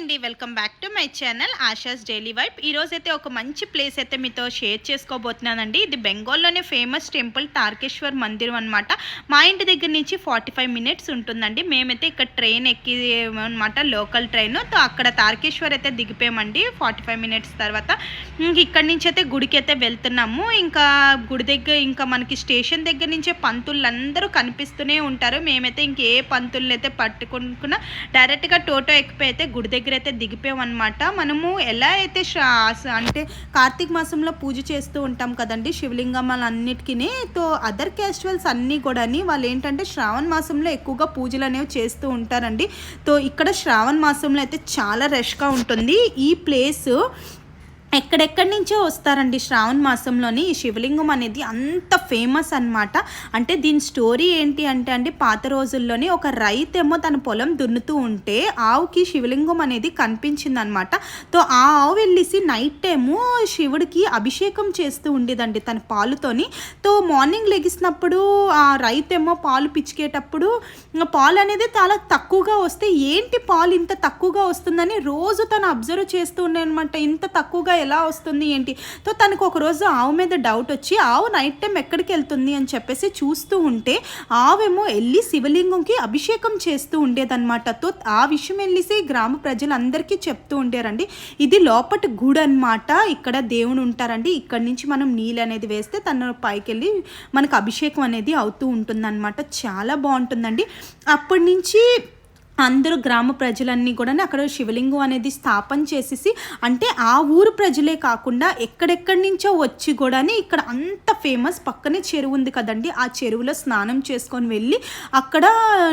అండి, welcome back to my channel ASHAs daily vibe. ఈరోజు అయితే ఒక మంచి ప్లేస్ అయితే మీతో షేర్ చేసుకోబోతున్నానండి. ఇది బెంగాల్లోనే ఫేమస్ టెంపుల్ తారకేశ్వర్ మందిరం అనమాట. మా ఇంటి దగ్గర నుంచి 45 మినిట్స్ ఉంటుందండి. మేమైతే ఇక్కడ ట్రైన్ ఎక్కి అనమాట, లోకల్ ట్రైన్. తో అక్కడ తారకేశ్వర్ అయితే దిగిపోయామండి 45 మినిట్స్ తర్వాత. ఇక్కడి నుంచి అయితే గుడికి అయితే వెళ్తున్నాము. ఇంకా గుడి దగ్గర ఇంకా మనకి స్టేషన్ దగ్గర నుంచే పంతులందరూ కనిపిస్తూనే ఉంటారు. మేమైతే ఇంకే పంతుల్ని అయితే పట్టుకున్న డైరెక్ట్గా టోటో ఎక్కిపోయి అయితే గుడి దగ్గర అయితే దిగిపోయామన్నమాట. మనము ఎలా అయితే అంటే కార్తీక మాసంలో పూజ చేస్తూ ఉంటాం కదండి శివలింగమ్మలన్నిటికీ. తో అదర్ క్యాస్టివల్స్ అన్నీ కూడా వాళ్ళు ఏంటంటే శ్రావణ మాసంలో ఎక్కువగా పూజలు అనేవి చేస్తూ ఉంటారండి. తో ఇక్కడ శ్రావణ మాసంలో అయితే చాలా రష్గా ఉంటుంది. ఈ ప్లేస్ ఎక్కడెక్కడి నుంచో వస్తారండి శ్రావణ మాసంలోని. ఈ శివలింగం అనేది అంత ఫేమస్ అనమాట. అంటే దీని స్టోరీ ఏంటి అంటే అండి, పాత రోజుల్లోని ఒక రైతేమో తన పొలం దున్నుతూ ఉంటే ఆవుకి శివలింగం అనేది కనిపించింది అనమాట. తో ఆ ఆవు వెళ్ళేసి నైట్ టైము శివుడికి అభిషేకం చేస్తూ ఉండేదండి తన పాలుతోని. తో మార్నింగ్ లెగిసినప్పుడు ఆ రైతేమో పాలు పిచ్చికేటప్పుడు పాలు అనేది చాలా తక్కువగా వస్తే ఏంటి పాలు ఇంత తక్కువగా వస్తుందని రోజు తను అబ్జర్వ్ చేస్తూ ఉండే అనమాట. ఇంత తక్కువగా ఎలా వస్తుంది ఏంటి. తో తనకు ఒకరోజు ఆవు మీద డౌట్ వచ్చి ఆవు నైట్ టైం ఎక్కడికి వెళ్తుంది అని చెప్పేసి చూస్తూ ఉంటే ఆవేమో వెళ్ళి శివలింగంకి అభిషేకం చేస్తూ ఉండేదన్నమాట. తో ఆ విషయం వెళ్ళేసి గ్రామ ప్రజలందరికీ చెప్తూ ఉండేరండి. ఇది లోపటి గుడి అనమాట. ఇక్కడ దేవుడు ఉంటారండి. ఇక్కడ నుంచి మనం నీళ్ళు అనేది వేస్తే తన పైకి వెళ్ళి మనకు అభిషేకం అనేది అవుతూ ఉంటుందన్నమాట. చాలా బాగుంటుందండి. అప్పటి నుంచి అందరూ గ్రామ ప్రజలన్నీ కూడా అక్కడ శివలింగం అనేది స్థాపన చేసేసి, అంటే ఆ ఊరు ప్రజలే కాకుండా ఎక్కడెక్కడి నుంచో వచ్చి కూడా ఇక్కడ అంత ఫేమస్ పక్కనే చెరువు ఉంది కదండి, ఆ చెరువులో స్నానం చేసుకొని వెళ్ళి అక్కడ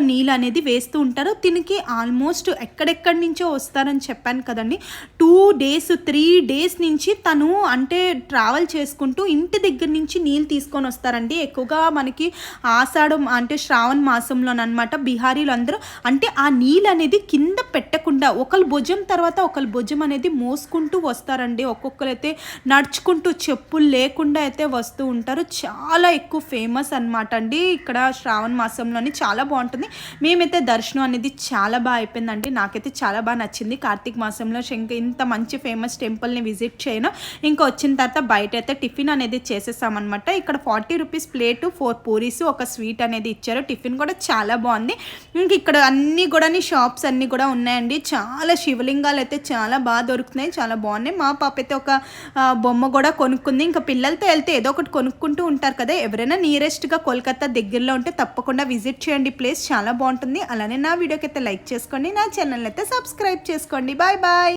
నీళ్ళు అనేది వేస్తూ ఉంటారు. దీనికి ఆల్మోస్ట్ ఎక్కడెక్కడి నుంచో వస్తారని చెప్పాను కదండి. 2 days 3 days నుంచి తను అంటే ట్రావెల్ చేసుకుంటూ ఇంటి దగ్గర నుంచి నీళ్ళు తీసుకొని వస్తారండి. ఎక్కువగా మనకి ఆషాఢం అంటే శ్రావణ మాసంలోనమాట బీహారీలు అందరూ అంటే ఆ నీళ్ళు అనేది కింద పెట్టకుండా ఒకళ్ళ భుజం తర్వాత ఒకళ్ళ భుజం అనేది మోసుకుంటూ వస్తారండి. ఒక్కొక్కరైతే నడుచుకుంటూ చెప్పులు లేకుండా అయితే వస్తూ ఉంటారు. చాలా ఎక్కువ ఫేమస్ అనమాట అండి ఇక్కడ శ్రావణ మాసంలోని. చాలా బాగుంటుంది. మేమైతే దర్శనం అనేది చాలా బాగా అయిపోయిందండి. నాకైతే చాలా బాగా నచ్చింది. కార్తీక మాసంలో ఇంత మంచి ఫేమస్ టెంపుల్ని విజిట్ చేయను. ఇంకా వచ్చిన తర్వాత బయట అయితే టిఫిన్ అనేది చేసేసామన్నమాట. ఇక్కడ 40 రూపీస్ ప్లేటు 4 పూరీస్ ఒక స్వీట్ అనేది ఇచ్చారు. టిఫిన్ కూడా చాలా బాగుంది. ఇంక ఇక్కడ అన్నీ కూడా షాప్స్ అన్నీ కూడా ఉన్నాయండి. చాలా శివలింగాలు అయితే చాలా బాగా దొరుకుతున్నాయి, చాలా బాగున్నాయి. మా పాప అయితే ఒక బొమ్మ కూడా కొనుక్కుంది. ఇంకా పిల్లలతో వెళ్తే ఏదో ఒకటి కొనుక్కుంటూ ఉంటారు కదా. ఎవరైనా నియరెస్ట్గా కోల్కతా దగ్గరలో ఉంటే తప్పకుండా విజిట్ చేయండి. ప్లేస్ చాలా బాగుంటుంది. అలానే నా వీడియోకి అయితే లైక్ చేసుకోండి, నా ఛానల్ అయితే సబ్స్క్రైబ్ చేసుకోండి. Bye bye.